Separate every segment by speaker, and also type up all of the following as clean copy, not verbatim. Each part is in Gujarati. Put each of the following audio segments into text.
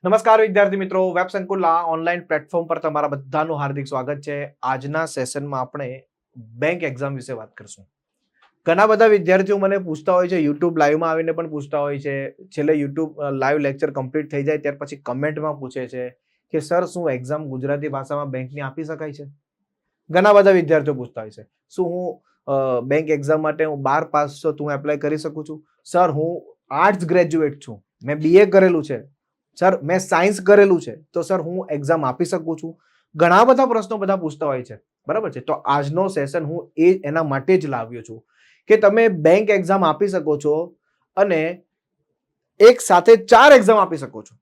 Speaker 1: નમસ્કાર વિદ્યાર્થી મિત્રો, વેબ સંકુલના ઓનલાઈન પ્લેટફોર્મ પર તમારા બધાનું હાર્દિક સ્વાગત છે. આજના સેશનમાં આપણે બેંક એક્ઝામ વિશે વાત કરશું. ઘણા બધા વિદ્યાર્થીઓ મને પૂછતા હોય છે, યુટ્યુબ લાઈવમાં આવીને પણ પૂછતા હોય છે. છેલ્લે યુટ્યુબ લાઈવ લેક્ચર કમ્પ્લીટ થઈ જાય ત્યાર પછી કમેન્ટમાં પૂછે છે કે સર શું એક્ઝામ ગુજરાતી ભાષામાં બેંકની આપી શકાય છે? ઘણા બધા વિદ્યાર્થીઓ પૂછતા હોય છે, શું હું બેંક એક્ઝામ માટે હું 12 પાસ છું તો હું એપ્લાય કરી શકું છું? સર હું આર્ટ્સ ગ્રેજ્યુએટ છું, મેં BA કરેલું છે, સર મેં સાયન્સ કરેલું છે, તો સર હું એક્ઝામ આપી શકું છું? ઘણા બધા પ્રશ્નો બધા પૂછતા હોય છે, બરાબર છે. તો આજનો સેશન હું એના માટે જ લાવ્યો છું કે તમે બેંક એક્ઝામ આપી શકો છો અને એક સાથે 4 એક્ઝામ આપી શકો છો.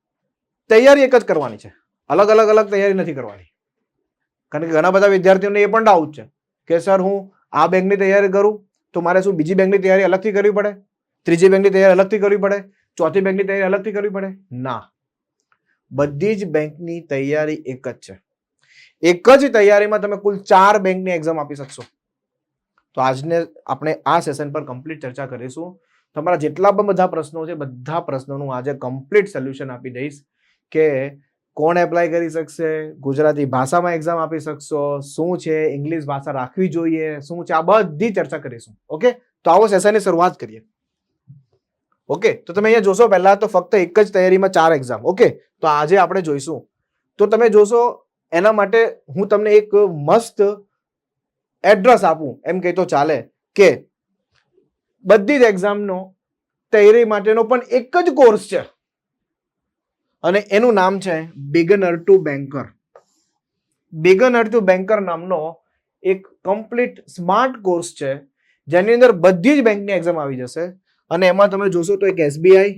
Speaker 1: તૈયારી એક જ કરવાની છે, અલગ તૈયારી નથી કરવાની. કારણ કે ઘણા બધા વિદ્યાર્થીઓને એ પણ ડાઉટ છે કે સર હું આ બેંકની તૈયારી કરું તો મારે શું બીજી બેંકની તૈયારી અલગથી કરવી પડે, ત્રીજી બેંકની તૈયારી અલગથી કરવી પડે, ચોથી બેંકની તૈયારી અલગથી કરવી પડે? ના, બધી જ બેંકની તૈયારી એક જ છે. એક જ તૈયારીમાં તમે કુલ 4 બેંકની એક્ઝામ આપી શકશો. તો આજને આપણે આ સેશન પર કમ્પ્લીટ ચર્ચા કરીશું. તમારા જેટલા પણ બધા પ્રશ્નો છે, બધા પ્રશ્નોનું આજે કમ્પ્લીટ સોલ્યુશન આપી દઈશ કે કોણ એપ્લાય કરી શકશે, ગુજરાતી ભાષામાં એક્ઝામ આપી શકશો, શું છે, ઇંગ્લિશ ભાષા રાખવી જોઈએ, શું છે, આ બધી ચર્ચા કરીશું. ઓકે, તો આવો સેશનની શરૂઆત કરીએ. ઓકે, તો તમે અહીંયા જોશો પહેલા તો ફક્ત એક જ તૈયારીમાં 4 એક્ઝામ. ઓકે, તો આજે આપણે જોઈશું. તો તમે જોશો એના માટે હું તમને એક મસ્ત એડ્રેસ આપું એમ કહી તો ચાલે કે બધી જ એક્ઝામનો તૈયારી માટેનો પણ એક જ કોર્સ છે અને એનું નામ છે beginner to banker. Beginner to banker નામનો એક કમ્પ્લીટ સ્માર્ટ કોર્સ છે જેની અંદર બધી જ બેંકની એક્ઝામ આવી જશે અને એમાં તમે જોશો તો એક SBI,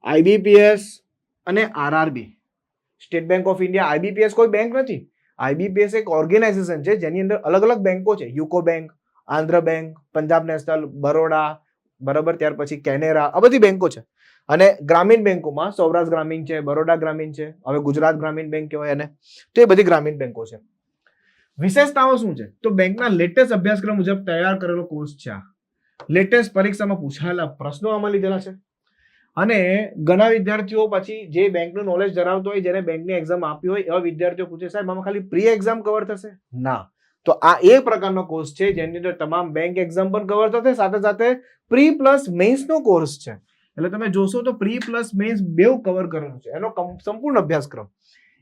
Speaker 1: IBPS અને RRB, state bank of India. IBPS કોઈ બેંક નથી, IBPS એક ઓર્ગેનાઇઝેશન છે જેની અંદર અલગ અલગ બેંકો છે. UCO bank, Andhra bank, Punjab national, Baroda, બરાબર, ત્યાર પછી કેનેરા, આ બધી બેંકો છે. અને ગ્રામીણ બેંકોમાં સૌરાષ્ટ્ર ગ્રામીણ છે, બરોડા ગ્રામીણ છે, હવે ગુજરાત ગ્રામીણ બેંક કહેવાય એને, તો એ બધી ગ્રામીણ બેંકો છે. વિશેષતાઓ શું છે? તો બેંકના લેટેસ્ટ અભ્યાસક્રમ મુજબ તૈયાર કરેલો કોર્સ છે. લેટેસ્ટ પરીક્ષામાં પૂછાયેલા પ્રશ્નો આમાં લીધેલા છે અને ઘણા વિદ્યાર્થીઓ પછી જે બેંકનું નોલેજ ધરાવતો હોય, જેને બેંકની એક્ઝામ આપી હોય, એવા વિદ્યાર્થીઓ પૂછે સાહેબ આમાં ખાલી પ્રી એક્ઝામ કવર થશે? ના, તો આ એ પ્રકારનો કોર્સ છે જેની અંદર તમામ બેંક એક્ઝામ પણ કવર થશે, સાથે સાથે પ્રી પ્લસ મેન્સ નો કોર્સ છે. એટલે તમે જોશો તો પ્રી પ્લસ મેન્સ બેવ કવર કરેલું છે. એનો સંપૂર્ણ અભ્યાસક્રમ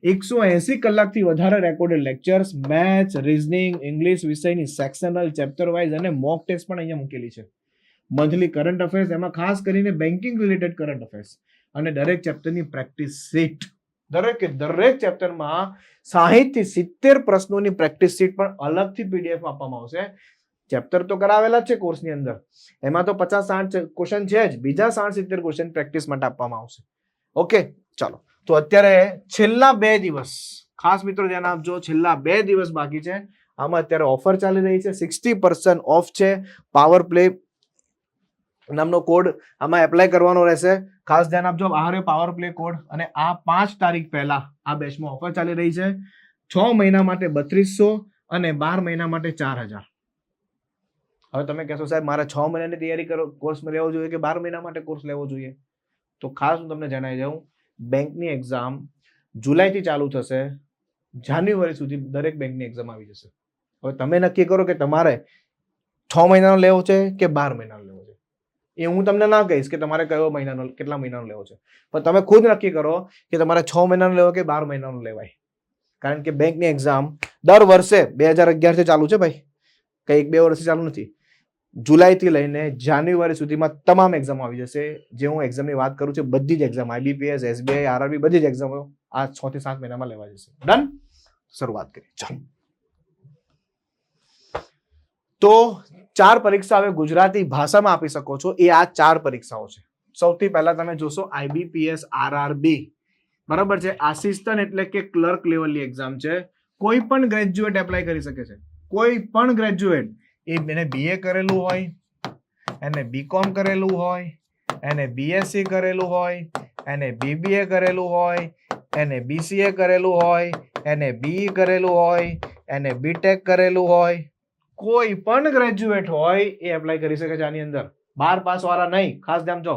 Speaker 1: 180 કલાકથી વધારે recorded lectures, maths, reasoning, English વિષયની સેક્શનલ, ચેપ્ટર વાઇઝ અને મોક ટેસ્ટ પણ અહીંયા મૂકેલી છે. મંથલી કરંટ અફેર્સ, એમાં ખાસ કરીને બેન્કિંગ રિલેટેડ કરંટ અફેર્સ અને દરેક ચેપ્ટરની પ્રેક્ટિસ શીટ. દરેક ચેપ્ટરમાં 60 થી 70 પ્રશ્નોની પ્રેક્ટિસ શીટ પણ અલગથી PDF આપવામાં આવશે. ચેપ્ટર તો કરાવેલા જ છે કોર્સની અંદર, એમાં તો 50-60 ક્વેશ્ચન છે જ, બીજા 60-70 ક્વેશ્ચન પ્રેક્ટિસ માટે આપવામાં આવશે. ઓકે, ચાલો. તો અત્યારે છેલ્લા 2 દિવસ, ખાસ મિત્રો ધ્યાન આપજો, છેલ્લા 2 દિવસ બાકી છે. આમાં અત્યારે ઓફર ચાલી રહી છે, 60% ઓફ છે. પાવર પ્લે નામનો કોડ આમાં એપ્લાય કરવાનો રહેશે. ખાસ ધ્યાન આપજો, આ પાવર પ્લે કોડ અને આ 5 તારીખ પહેલા આ બેચમાં ઓફર ચાલી રહી છે. 6 મહિના માટે 3200 અને 12 મહિના માટે 4000. હવે તમે કહેશો સાહેબ મારે 6 મહિનાની તૈયારી કરો કોર્સ લેવો જોઈએ કે 12 મહિના માટે કોર્સ લેવો જોઈએ? તો ખાસ હું તમને જણાવી દઉં, બેંકની એક્ઝામ જુલાઈથી ચાલુ થશે, જાન્યુઆરી સુધી દરેક બેંકની એક્ઝામ આવી જશે. હવે તમે નક્કી કરો કે તમારે 6 મહિનાનો લેવો છે કે 12 મહિનાનો લેવો છે. એ હું તમને ના કહીશ કે તમારે કયો મહિનાનો, કેટલા મહિનાનો લેવો છે, પણ તમે ખુદ નક્કી કરો કે તમારે 6 મહિનાનો લેવો કે 12 મહિનાનો લેવાય. કારણ કે બેંકની એક્ઝામ દર વર્ષે 2011 થી ચાલુ છે ભાઈ, કઈ 1-2 વર્ષથી ચાલુ નથી. જુલાઈથી લઈને જાન્યુઆરી સુધીમાં તમામ એક્ઝામ આવી જશે. જે હું એક્ઝામની વાત કરું છું બધી જ એક્ઝામ, IBPS, SBI, RRB, બધી જ એક્ઝામો આ 6 થી 7 મહિનામાં લેવા જશે. ડન, શરૂઆત કરીએ. ચાલો, તો 4 પરીક્ષા હવે ગુજરાતી ભાષામાં આપી શકો છો. એ આ 4 પરીક્ષાઓ છે. સૌથી પહેલા તમે જોશો IBPS RRB, બરાબર છે. આસિસ્ટન્ટ એટલે કે ક્લર્ક લેવલની એક્ઝામ છે. કોઈ પણ ગ્રેજ્યુએટ એપ્લાય કરી શકે છે, કોઈ પણ ગ્રેજ્યુએટ. એને BA કરેલું હોય, એને BCom કરેલું હોય, એને BSc કરેલું હોય, એને BBA કરેલું હોય, એને BCA કરેલું હોય, એને BE કરેલું હોય, એને BTech કરેલું હોય, કોઈ પણ ગ્રેજ્યુએટ હોય એ એપ્લાય કરી શકે છે આની અંદર. 12 પાસ વાળા નહીં, ખાસ ધ્યાન જો.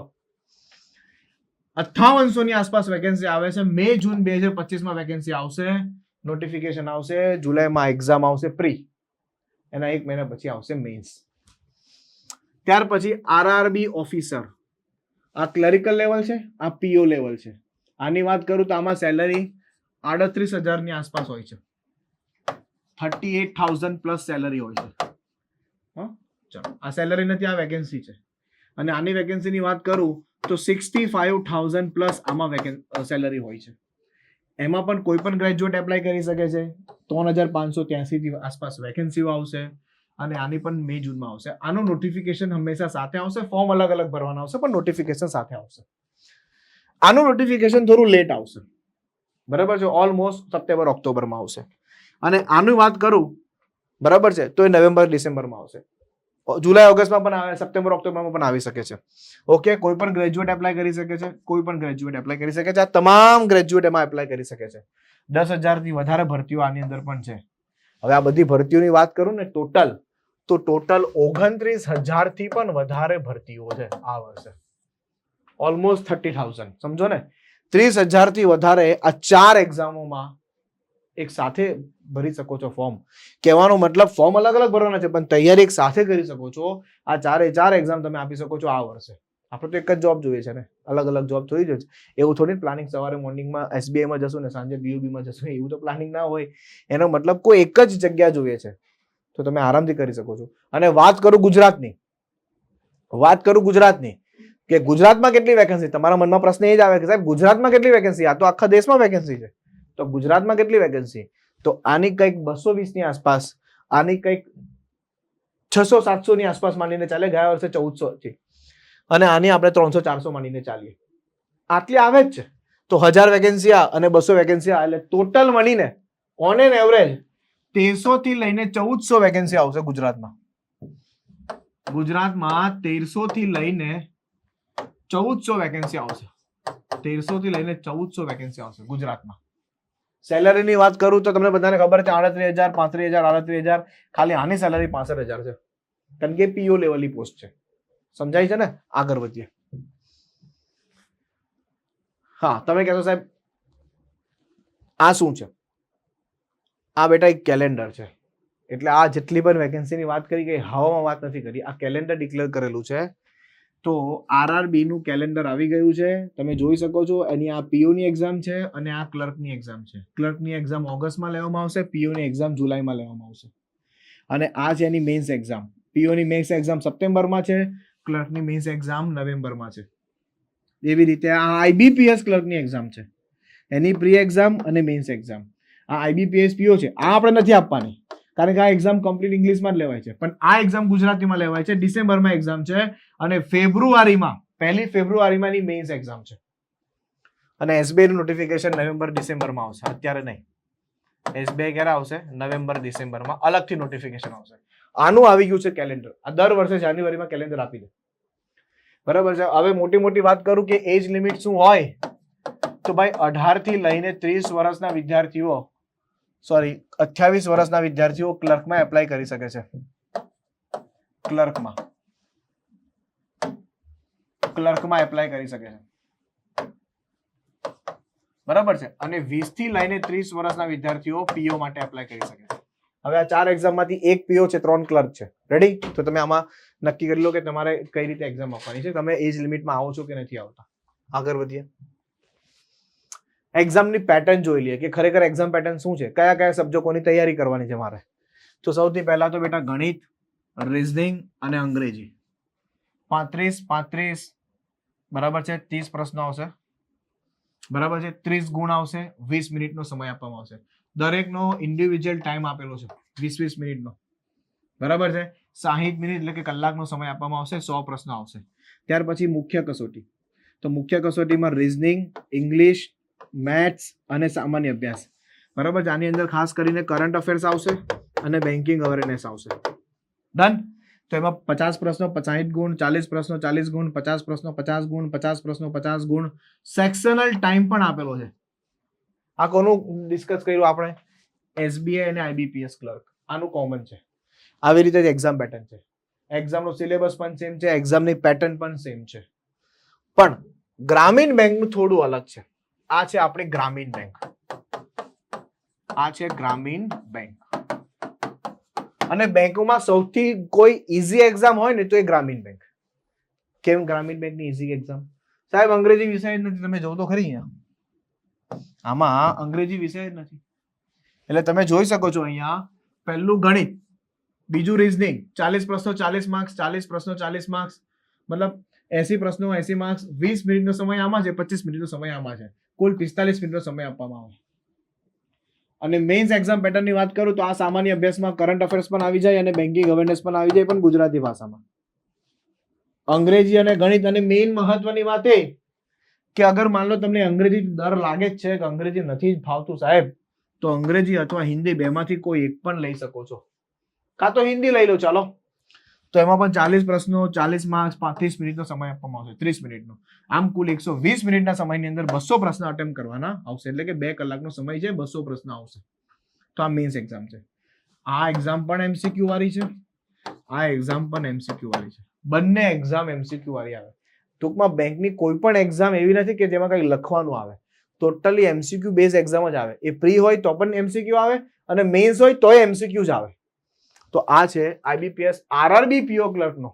Speaker 1: 5800 ની આસપાસ વેકેન્સી આવે છે. મે જૂન 2025 માં વેકેન્સી આવશે, નોટિફિકેશન આવશે, જુલાઈમાં એક્ઝામ આવશે પ્રી, એના 1 મહિના પછી આવશે મેન્સ. ત્યાર પછી આરઆરબી ઓફિસર, આ ક્લરિકલ લેવલ છે, આ પીઓ લેવલ છે. આની વાત કરું તો આમાં સેલરી 38,000 ની આસપાસ હોય છે, 38,000 પ્લસ સેલરી હોય છે. ચલો, આ સેલરી નથી, આ વેકેન્સી છે. અને આની વેકેન્સીની વાત કરું તો 65,000 પ્લસ આમાં સેલરી હોય છે. એમાં પણ કોઈ પણ ગ્રેજ્યુએટ એપ્લાય કરી શકે છે. 3,583 થી આસપાસ વેકેન્સીઓ આવશે અને આની પણ મે જૂનમાં આવશે. આનું નોટિફિકેશન હંમેશા સાથે આવશે, ફોર્મ અલગ અલગ ભરવાના આવશે પણ નોટિફિકેશન સાથે આવશે. આનું નોટિફિકેશન થોડું લેટ આવશે, બરાબર છે, ઓલમોસ્ટ સપ્ટેમ્બર ઓક્ટોબરમાં આવશે. અને આની વાત કરું, બરાબર છે, તો એ નવેમ્બર ડિસેમ્બરમાં આવશે. જુલાઈ ઓગસ્ટમાં પણ આવે, સપ્ટેમ્બર ઓક્ટોબરમાં પણ આવી શકે છે. ઓકે, કોઈ પણ ગ્રેજ્યુએટ એપ્લાય કરી શકે છે, કોઈ પણ ગ્રેજ્યુએટ એપ્લાય કરી શકે છે. આ તમામ ગ્રેજ્યુએટ એમાં એપ્લાય કરી શકે છે. 10,000 થી વધારે ભરતીઓ આની અંદર પણ છે. હવે આ બધી ભરતીઓની વાત કરું ને ટોટલ 29,000 થી પણ વધારે ભરતીઓ છે આ વર્ષે, ઓલમોસ્ટ 30,000. સમજો ને, 30,000 થી વધારે આ 4 એક્ઝામોમાં એક સાથે ભરી શકો છો ફોર્મ. કહેવાનો મતલબ ફોર્મ અલગ અલગ ભરવાના છે પણ તૈયારી એક સાથે કરી શકો છો. આ 4 એક્ઝામ તમે આપી શકો છો આ વર્ષે. આપણે તો એક જ જોબ જોઈએ છે ને, અલગ અલગ જોબ થોડી જોઈએ છે. એવું થોડી પ્લાનિંગ સવારે મોર્નિંગમાં એસબીઆઈમાં જશું ને સાંજે બીયુબીમાં જશું, એવું તો પ્લાનિંગ ના હોય. એનો મતલબ કોઈ એક જ જગ્યા જોઈએ છે તો તમે આરામથી કરી શકો છો. અને વાત કરું ગુજરાતની, કે ગુજરાતમાં કેટલી વેકેન્સી, તમારા મનમાં પ્રશ્ન એ જ આવે કે સાહેબ ગુજરાતમાં કેટલી વેકેન્સી, આ તો આખા દેશમાં વેકેન્સી છે, તો ગુજરાતમાં કેટલી વેકેન્સી? તો આની કંઈક 220 ની આસપાસ, આની કંઈક 600-700 ની આસપાસ માનીને ચાલે, ગયા વર્ષે 1400 થી, અને આની આપણે 300-400 માનીને ચાલીએ, આટલી આવે જ છે. તો 1000 વેકેન્સી અને 200 વેકેન્સી એટલે ટોટલ મળીને ઓન એન એવરેજ 1300 થી લઈને 1400 વેકેન્સી આવશે ગુજરાતમાં. 1300 થી લઈને 1400 વેકેન્સી આવશે. 1300 થી લઈને 1400 વેકેન્સી આવશે ગુજરાતમાં. સેલરીની વાત કરું તો તમને બધાને ખબર છે 38,000, 35,000, 38,000. ખાલી આની સેલરી 65,000 છે, કારણ કે પીઓ લેવલની પોસ્ટ છે. સમજાય છે ને? આગળ વધીએ. હા, તમે કહેશો સાહેબ આ શું છે? આ બેટા એક કેલેન્ડર છે. એટલે આ જેટલી પણ વેકેન્સીની વાત કરી કે હવામાં વાત નથી કરી, આ કેલેન્ડર ડિક્લેર કરેલું છે. તો આરઆરબી નું કેલેન્ડર આવી ગયું છે, તમે જોઈ શકો છો. એની આ પીઓની એક્ઝામ છે અને આ ક્લર્કની એક્ઝામ છે. ક્લર્કની એક્ઝામ ઓગસ્ટમાં લેવામાં આવશે, પીઓની એક્ઝામ જુલાઈમાં લેવામાં આવશે. અને આ છે એની મેન્સ એક્ઝામ. પીઓની મેન્સ એક્ઝામ સપ્ટેમ્બરમાં છે, ક્લર્કની મેન્સ એક્ઝામ નવેમ્બરમાં છે. એવી રીતે આ આઈબીપીએસ ક્લર્કની એક્ઝામ છે, એની પ્રી એક્ઝામ અને મેન્સ એક્ઝામ. આ આઈબીપીએસ પીઓ છે, આ આપણે નથી આપવાની કારણ કે આ એક્ઝામ કમ્પ્લીટ ઇંગ્લિશમાં જ લેવાય છે, પણ આ એક્ઝામ ગુજરાતીમાં લેવાય છે. ડિસેમ્બરમાં એક્ઝામ છે અને ફેબ્રુઆરીમાં 1 ફેબ્રુઆરીમાં એની મેન્સ એક્ઝામ છે. અને એસબીઆઈ નું નોટિફિકેશન નવેમ્બર ડિસેમ્બરમાં આવશે, અત્યારે નહીં. એસબીઆઈ ક્યારે આવશે? નવેમ્બર ડિસેમ્બરમાં અલગથી નોટિફિકેશન આવશે. આનું આવી ગયું છે કેલેન્ડર. આ દર વર્ષે જાન્યુઆરીમાં કેલેન્ડર આપી દે, બરાબર છે. હવે મોટી વાત કરું કે એજ લિમિટ શું હોય, તો ભાઈ 18 થી લઈને 30 વર્ષના વિદ્યાર્થીઓ, 28 વર્ષના વિદ્યાર્થીઓ ક્લર્કમાં એપ્લાય કરી શકે છે. ક્લર્કમાં એપ્લાય કરી શકે છે, બરાબર છે. અને 20 થી લઈને 30 વર્ષના વિદ્યાર્થીઓ પીઓ માટે એપ્લાય કરી શકે છે. હવે આ 4 એક્ઝામમાંથી એક પીઓ છે, 3 ક્લર્ક છે. રેડી? તો તમે આમાં નક્કી કરી લો કે તમારે કઈ રીતે એક્ઝામ આપવાની છે, તમે એજ લિમિટમાં આવો છો કે નથી આવતા. આગળ વધીએ. એક્ઝામની પેટર્ન જોઈ લઈએ કે ખરેખર એક્ઝામ પેટર્ન શું છે, કયા કયા સબ્જેક્ટોની તૈયારી કરવાની છે મારે. તો સૌથી પહેલા તો બેટા ગણિત, રીઝનિંગ અને અંગ્રેજી 35, બરાબર છે. 30 પ્રશ્નો આવશે, બરાબર છે. 30 ગુણ આવશે, 20 મિનિટનો સમય આપવામાં આવશે. દરેકનો ઇન્ડિવિજ્યુઅલ ટાઈમ આપેલો છે 20 મિનિટનો, બરાબર છે. 60 મિનિટ એટલે કે કલાકનો સમય આપવામાં આવશે. 100 પ્રશ્નો આવશે. ત્યાર પછી મુખ્ય કસોટી. તો મુખ્ય કસોટીમાં રીઝનિંગ, ઇંગ્લિશ, મેથ્સ અને સામાન્ય અભ્યાસ, બરાબર છે. આની અંદર ખાસ કરીને કરંટ અફેર્સ આવશે અને બેન્કિંગ અવેરનેસ આવશે. ડન? તો એમાં 50 પ્રશ્નો 60 ગુણ, 40 પ્રશ્નો 40 ગુણ, 50 પ્રશ્નો 50 ગુણ, 50 પ્રશ્નો 50 ગુણ. સેક્શનલ ટાઈમ પણ આપેલો છે. આ કોનું ડિસ્કસ કર્યું આપણે? એસબીઆઈ અને આઈબીપીએસ ક્લર્ક. આનું કોમન છે. આવી રીતે જ એક્ઝામ પેટર્ન છે. એક્ઝામનો સિલેબસ પણ સેમ છે, એક્ઝામની પેટર્ન પણ સેમ છે. પણ ગ્રામીણ બેંકનું થોડું અલગ છે. આ છે આપણી ગ્રામીણ બેંક, આ છે ગ્રામીણ બેંક. અને બેંકોમાં સૌથી કોઈ ઈઝી એક્ઝામ હોય ને તો એ ગ્રામીણ બેંક. કેમ ગ્રામીણ બેંકની ઈઝી એક્ઝામ? સાહેબ અંગ્રેજી વિષય જ નથી, તમે જોવો તો ખરી અહીંયા આમાં અંગ્રેજી વિષય જ નથી. એટલે તમે જોઈ શકો છો અહીંયા પહેલું ગણિત, બીજું રીઝનિંગ, 40 પ્રશ્નો 40 માર્ક્સ, 40 પ્રશ્નો 40 માર્ક્સ, મતલબ 80 પ્રશ્નો 80 માર્ક્સ, 20 મિનિટનો સમય આમાં છે, 25 મિનિટનો સમય આમાં છે, કુલ 45 મિનિટનો સમય આપવામાં આવે. અને મેઇન્સ એક્ઝામ પેટર્નની વાત કરું તો આ સામાન્ય અભ્યાસમાં કરંટ અફેર્સ પણ આવી જાય અને બેન્કિંગ અવેરનેસ પણ આવી જાય, પણ ગુજરાતી ભાષામાં. અંગ્રેજી અને ગણિત. અને મેઇન મહત્વની વાત એ કે અગર માન લો તમને અંગ્રેજી ડર લાગે જ છે કે અંગ્રેજી નથી ફાવતું સાહેબ, તો અંગ્રેજી અથવા હિન્દી બેમાંથી કોઈ એક પણ લઈ શકો છો, કાં તો હિન્દી લઈ લો ચાલો, તો એમાં પણ 40 પ્રશ્નો 40 માર્ક્સ, 35 મિનિટનો સમય આપવામાં આવશે, 30 મિનિટનો. આમ કુલ 120 મિનિટના સમયની અંદર 200 પ્રશ્ન અટેમ્પ્ટ કરવાના આવશે, એટલે કે 2 કલાકનો સમય છે, 200 પ્રશ્ન આવશે. તો આ મેઇન્સ એક્ઝામ છે. આ એક્ઝામ પણ એમસીક્યુ વાળી છે, આ એક્ઝામ પણ એમસીક્યુ વાળી છે. બંને એક્ઝામ એમસીક્યુ વાળી આવે. ટૂંકમાં બેંકની કોઈ પણ એક્ઝામ એવી નથી કે જેમાં કંઈ લખવાનું આવે, ટોટલી એમસીક્યુ બેઝ એક્ઝામ જ આવે. એ પ્રી હોય તો પણ એમસીક્યુ આવે અને મેઇન્સ હોય તોય એમસીક્યુ જ આવે. તો આ છે આઈબીપીએસ આરઆરબી પીઓ ક્લર્કનો.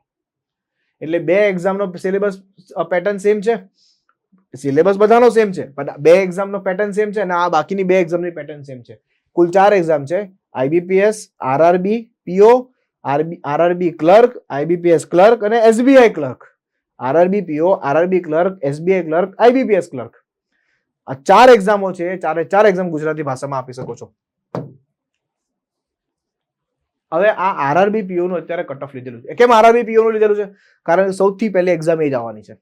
Speaker 1: એટલે બે એક્ઝામનો સિલેબસ પેટર્ન સેમ છે, સિલેબસ બધાનો સેમ છે, પણ બે એક્ઝામનો પેટર્ન સેમ છે અને આ બાકીની બે એક્ઝામની પેટર્ન સેમ છે. કુલ 4 એક્ઝામ છે, આઈબીપીએસ, આરઆરબી પીઓ, આરઆરબી ક્લર્ક, આઈબીપીએસ ક્લર્ક અને એસબીઆઈ ક્લર્ક. આરઆરબી પીઓ, RRB clerk, SBI clerk, IBPS clerk. આ 4 એક્ઝામો છે, 4 એક્ઝામ ગુજરાતી ભાષામાં આપી શકો છો. હવે આ આરઆરબી પીઓ નું અત્યારે કટ ઓફ લીધેલું છે. કેમ આરઆરબી પીઓ નું લીધેલું છે? કારણ કે સૌથી પહેલી એક્ઝામ એ જ આવવાની છે,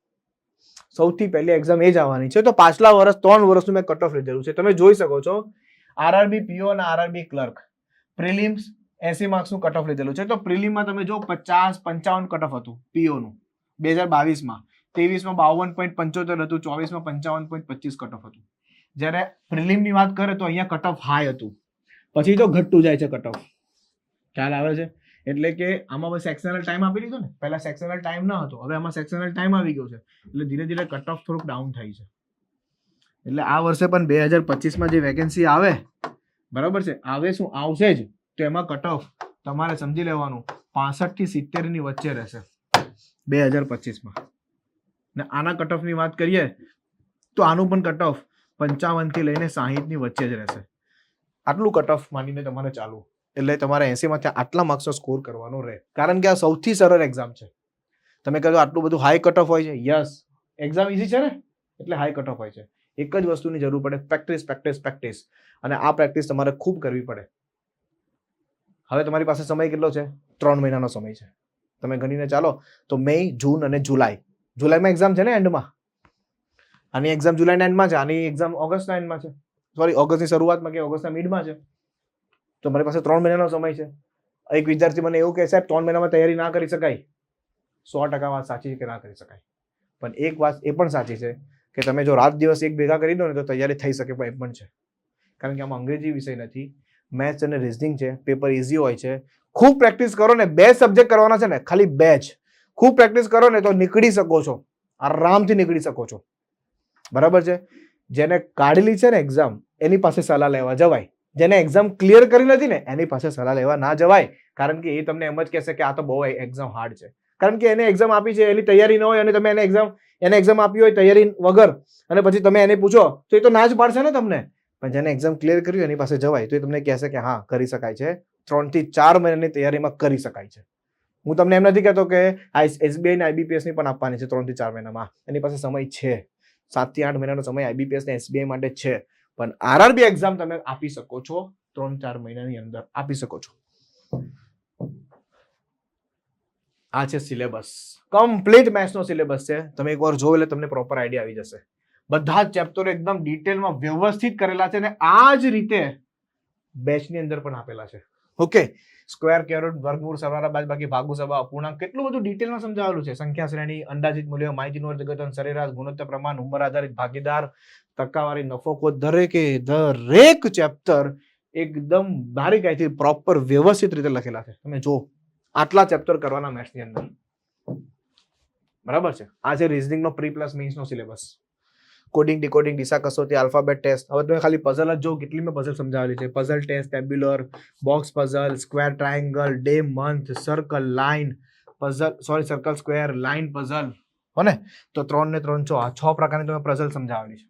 Speaker 1: સૌથી પહેલી એક્ઝામ એ જ આવવાની છે. તો પાછલા વર્ષ 3 વર્ષનું મેં કટ ઓફ લીધેલું છે. તમે જોઈ શકો છો આરઆરબી પીઓ અને આરઆરબી ક્લર્ક પ્રિલિમ્સ 80 માર્ક્સનું કટ ઓફ લીધેલું છે. તો પ્રિલિમમાં તમે જો 50-55 કટ ઓફ હતું પીઓ નું 2022માં, 23માં 52.75 હતું, 24માં 55.25 કટ ઓફ હતું. જ્યારે પ્રિલિમની વાત કરે તો અહીંયા કટ ઓફ હાઈ હતું, પછી તો ઘટતું જાય છે કટ ઓફ. ખ્યાલ આવે છે? એટલે કે આમાં બસ સેક્શનલ ટાઈમ આપી દીધો ને, પહેલા સેક્શનલ ટાઈમ ન હતો, હવે આમાં સેક્શનલ ટાઈમ આવી ગયો છે, એટલે ધીરે ધીરે કટ ઓફ થોડુંક ડાઉન થાય છે. એટલે આ વર્ષે પણ 2025માં જે વેકેન્સી આવે, બરાબર છે, આવે શું આવશે જ, તો એમાં કટ ઓફ તમારે સમજી લેવાનું 65 થી 70 ની વચ્ચે રહેશે 2025માં. ને આના કટ ઓફની વાત કરીએ તો આનું પણ કટ ઓફ 55 થી લઈને 60 ની વચ્ચે જ રહેશે. આટલું કટ ઓફ માનીને તમારે ચાલવું, એટલે તમારે 80 માંથી આટલા માર્ક્સનો સ્કોર કરવાનો રહે, કારણ કે આ સૌથી સરળ એક્ઝામ છે. તમે કહો આટલું બધું હાઈ કટ ઓફ હોય છે, યસ, એક્ઝામ ઈઝી છે ને એટલે હાઈ કટ ઓફ હોય છે. એક જ વસ્તુની જરૂર પડે, પ્રેક્ટિસ પ્રેક્ટિસ પ્રેક્ટિસ. અને આ પ્રેક્ટિસ તમારે ખૂબ કરવી પડે. હવે તમારી પાસે સમય કેટલો છે? 3 મહિનાનો સમય છે. તમે ગણીને ચાલો તો મે, જૂન અને જુલાઈ. જુલાઈમાં એક્ઝામ છે ને એન્ડમાં, આની એક્ઝામ જુલાઈના એન્ડમાં છે, આની એક્ઝામ ઓગસ્ટના એન્ડમાં છે, સોરી ઓગસ્ટની શરૂઆતમાં કે ઓગસ્ટના મિડમાં છે. તો મારી પાસે 3 મહિનાનો સમય છે. એક વિદ્યાર્થી મને એવું કહે સાહેબ 3 મહિનામાં તૈયારી ના કરી શકાય. 100% વાત સાચી છે કે ના કરી શકાય, પણ એક વાત એ પણ સાચી છે કે તમે જો રાત દિવસ એક ભેગા કરી દો ને તો તૈયારી થઈ શકે પણ છે. કારણ કે આમાં અંગ્રેજી વિષય નથી, મેથ્સ અને રીઝનિંગ છે, પેપર ઇઝી હોય છે. ખૂબ પ્રેક્ટિસ કરો ને, 2 સબ્જેક્ટ કરવાના છે ને, ખાલી 2 જ. ખૂબ પ્રેક્ટિસ કરો ને તો નીકળી શકો છો, આરામથી નીકળી શકો છો, બરાબર છે. જેને કાઢેલી છે ને એક્ઝામ, એની પાસે સલાહ લેવા જવાય. જેને એક્ઝામ ક્લિયર કરી નથી ને એની પાસે સલાહ લેવા ના જવાય, કારણ કે એ તમને એમ જ કહેશે કે આ તો બહુ એક્ઝામ હાર્ડ છે. કારણ કે એને એક્ઝામ આપી છે, એની તૈયારી ન હોય અને તમે એને એક્ઝામ આપી હોય તૈયારી વગર અને પછી તમે એને પૂછો તો એ તો ના જ પાડશે ને તમને. પણ જેને એક્ઝામ ક્લિયર કર્યું એની પાસે જવાય તો એ તમને કહેશે કે હા કરી શકાય છે, 3 થી 4 મહિનાની તૈયારીમાં કરી શકાય છે. હું તમને એમ નથી કહેતો કે એસબીઆઈ ને આઈબીપીએસ ની પણ આપવાની છે 3 થી 4 મહિનામાં, એની પાસે સમય છે, 7 થી 8 મહિનાનો સમય આઈબીપીએસ ને એસબીઆઈ માટે છે. પણ આરઆરબી એક્ઝામ તમે આપી શકો છો 3-4 મહિનાની અંદર આપી શકો છો. આ છે સિલેબસ, કમ્પ્લીટ મેથ્સનો સિલેબસ છે. તમે એકવાર જોવો એટલે તમને પ્રોપર આઈડિયા આવી જશે. બધા જ ચેપ્ટરો એકદમ ડિટેલમાં વ્યવસ્થિત કરેલા છે અને આ જ રીતે બેચની અંદર પણ આપેલા છે. ઓકે, સ્ક્વેર, કેરોટ, વર્ગમૂળ, સરવાળા, બાદબાકી, ભાગુ, સરવાળા, અપૂર્ણાંક, કેટલું બધું ડિટેલમાં સમજાવેલું છે. સંખ્યા શ્રેણી, અંદાજિત મૂલ્ય, માહિતીનું અર્થઘટન, સરેરાશ, ગુણોત્તર, પ્રમાણ, ઉંમર આધારિત, ભાગીદાર, ટકાવારી, નફો, દરેક ચેપ્ટર એકદમ બારીકાઈથી પ્રોપર વ્યવસ્થિત રીતે લખેલા છે. તમે જો આટલા ચેપ્ટર કરવાના મેથ્સની અંદર, બરાબર છે. આ છે રિઝનિંગનો પ્રી પ્લસ મેઇન્સનો સિલેબસ. કોડિંગ, ડીકોડિંગ, ડીસા કસોટી, આલ્ફાબેટ ટેસ્ટ. હવે તમે ખાલી પઝલ જ જો, કેટલી મેં પઝલ સમજાવેલી છે. Puzzle test, tabular, box puzzle, square triangle, day, month, circle, line puzzle, circle, square, line puzzle, હો ને? તો 3 ને 3 6, આ 6 પ્રકારની તમે પઝલ સમજાવેલી છે.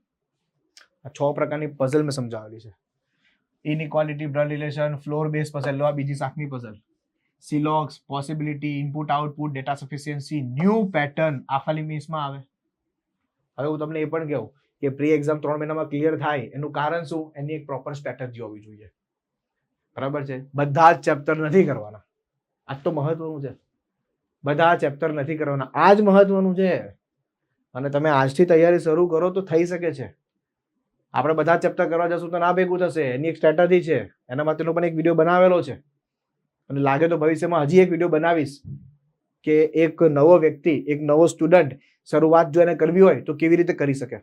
Speaker 1: આ 6 પ્રકારની પઝલ મેં સમજાવેલી છે. Inequality, blood relation, floor base puzzle, લો આ બીજી શાખની પઝલ. સિલોક્સ, possibility, input output, data sufficiency, new pattern, આ ખાલી મીન્સમાં આવે. હવે હું તમને એ પણ કહું કે પ્રી એક્ઝામ 3 મહિનામાં ક્લિયર થાય એનું કારણ શું? એની એક પ્રોપર સ્ટ્રેટેજી હોવી જોઈએ. બરાબર છે? બધા જ ચેપ્ટર નથી કરવાના. આ તો મહત્વનું છે. બધા ચેપ્ટર નથી કરવાના, આ જ મહત્વનું છે. અને તમે આજથી તૈયારી શરૂ કરો તો થઈ શકે છે. આપણે બધા ચેપ્ટર કરવા જશું તો ના ભેગું થશે. એની એક સ્ટ્રેટેજી છે, એના માટેનો પણ એક વિડીયો બનાવેલો છે. અને લાગે તો ભવિષ્યમાં હજી એક વિડીયો બનાવીશ કે એક નવો વ્યક્તિ, એક નવો સ્ટુડન્ટ શરૂઆત જો એને કરવી હોય તો કેવી રીતે કરી શકે.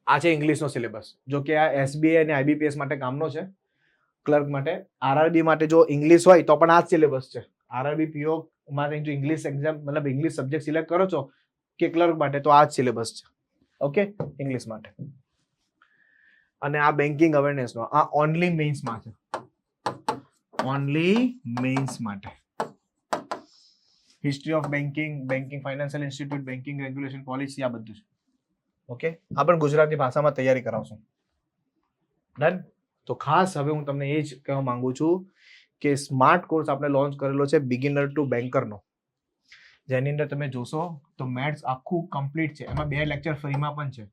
Speaker 1: આ છે ઇંગ્લિશનો સિલેબસ. જો કે આ એસબીઆઈ અને આઈબીપીએસ માટે કામનો છે, ક્લર્ક માટે. આરઆરબી માટે જો ઇંગ્લિશ હોય તો પણ આ જ સિલેબસ છે. આરઆરબી પીઓ માટે જો ઇંગ્લિશ એક્ઝામ મતલબ ઇંગ્લિશ સબ્જેક્ટ સિલેક્ટ કરો છો કે ક્લર્ક માટે, તો આ જ સિલેબસ છે. ઓકે, ઇંગ્લિશ માટે. અને આ બેન્કિંગ અવેરનેસનો, આ ઓનલી મેઇન્સમાં છે. ઓનલી મેઇન્સ માટે. History of banking, banking financial institute, banking regulation policy, આ બધું છે. ઓકે, આ પણ ગુજરાતી ભાષામાં તૈયારી કરાવશું. ડન. તો ખાસ હવે હું તમને એ જ કહેવા માંગુ છું કે સ્માર્ટ કોર્સ આપણે લોન્ચ કરેલો છે બિગિનર ટુ બેન્કરનો, જેની અંદર તમે જોશો તો મેથ્સ આખું કમ્પ્લીટ છે. એમાં 2 લેક્ચર ફ્રીમાં પણ છે.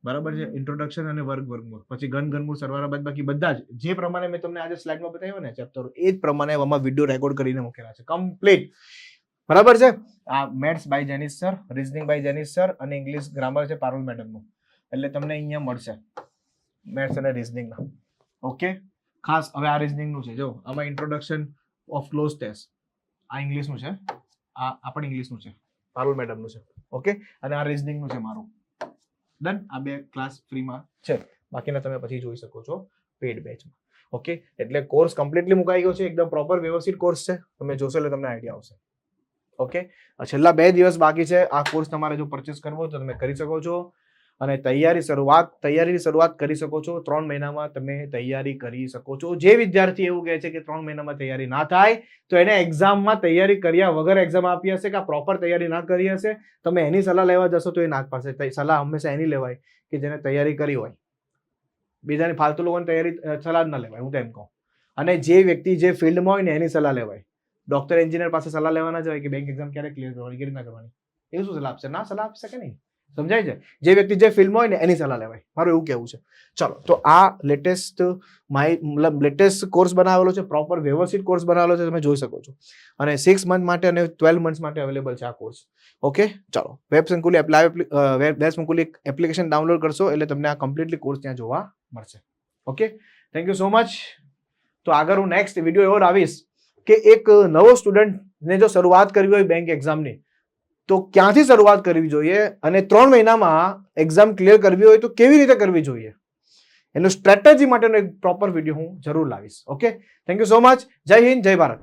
Speaker 1: બરાબર છે? ઇન્ટ્રોડક્શન અને વર્ગમૂળ, પછી ઘનમૂળ, સરવાળા, બાદબાકી, બધા જ જે પ્રમાણે મેં તમને આજે સ્લાઇડમાં બતાવ્યો ને ચેપ્ટરો, એ જ પ્રમાણે આમાં વિડીયો રેકોર્ડ કરીને મૂકેલા છે કમ્પ્લીટ. બરાબર છે? આ maths by Jenis sir, reasoning by Jenis sir અને ઇંગ્લિશ ગ્રામર છે પારુલ મેડમનું. એટલે તમને અહીંયા મળશે મેથ્સ અને રીઝનિંગના. ઓકે, ખાસ હવે આ રીઝનિંગનું છે. જો આમાં ઇન્ટ્રોડક્શન ઓફ ક્લોઝ ટેસ્ટ, આ ઇંગ્લિશનું છે, આ પણ ઇંગ્લિશનું છે, પારુલ મેડમનું છે. ઓકે, અને આ રીઝનિંગનું છે મારું. ડન. આ 2 ક્લાસ ફ્રીમાં છે, બાકીના તમે પછી જોઈ શકો છો પેડ બેચમાં. ઓકે, એટલે કોર્સ કમ્પ્લીટલી મુકાઈ ગયો છે, એકદમ પ્રોપર વ્યવસ્થિત કોર્સ છે. તમે જોશો એટલે તમને આઈડિયા આવશે. ઓકે, છેલ્લા 2 દિવસ બાકી છે. આ કોર્સ તમારે જો પરચેસ કરવો હોય તો તમે કરી શકો છો. અને તૈયારીની શરૂઆત કરી શકો છો. 3 મહિનામાં તમે તૈયારી કરી શકો છો. જે વિદ્યાર્થી એવું કહે છે કે 3 મહિનામાં તૈયારી ના થાય, તો એને એક્ઝામમાં તૈયારી કર્યા વગર એક્ઝામ આપી હશે કે પ્રોપર તૈયારી ના કરી હશે, તમે એની સલાહ લેવા જશો તો એ ના જ પાડશે. સલાહ હંમેશા એની લેવાય કે જેને તૈયારી કરી હોય. બીજાની ફાલતુ લોકોની તૈયારી સલાહ જ ના લેવાય, હું તો એમ કહું. અને જે વ્યક્તિ જે ફિલ્ડમાં હોય ને એની સલાહ લેવાય. ડોક્ટર, એન્જિનિયર પાસે સલાહ લેવાના જ હોય કે બેંક એક્ઝામ ક્યારે ક્લિયર કરવાની, કેવી રીતના કરવાની, એવું શું સલાહ આપશે? ના સલાહ આપી શકે નહીં. સમજાય છે? જે વ્યક્તિ જે ફિલ્ડમાં હોય ને એની સલાહ લેવાય, મારું એવું કહેવું છે. ચલો, તો આ લેટેસ્ટ કોર્સ બનાવેલો છે, પ્રોપર વ્યવસ્થિત કોર્સ બનાવેલો છે, તમે જોઈ શકો છો. અને 6 મંથ માટે અને 12 મંથ માટે અવેલેબલ છે આ કોર્સ. ઓકે, ચલો, વેબ સંકુલી એપ્લિકેશન ડાઉનલોડ કરશો એટલે તમને આ કમ્પ્લીટલી કોર્સ ત્યાં જોવા મળશે. Okay, thank you so much. તો આગળ હું નેક્સ્ટ વિડીયો એવો આવીશ કે એક નવો સ્ટુડન્ટને જો શરૂઆત કરવી હોય બેંક એક્ઝામની, તો ક્યાંથી શરૂઆત કરવી જોઈએ અને 3 મહિનામાં એક્ઝામ ક્લિયર કરવી હોય તો કેવી રીતે કરવી જોઈએ, એનું સ્ટ્રેટેજી માટેનો એક પ્રોપર વિડીયો હું જરૂર લાવીશ. Okay, thank you so much. જય હિન્દ, જય ભારત.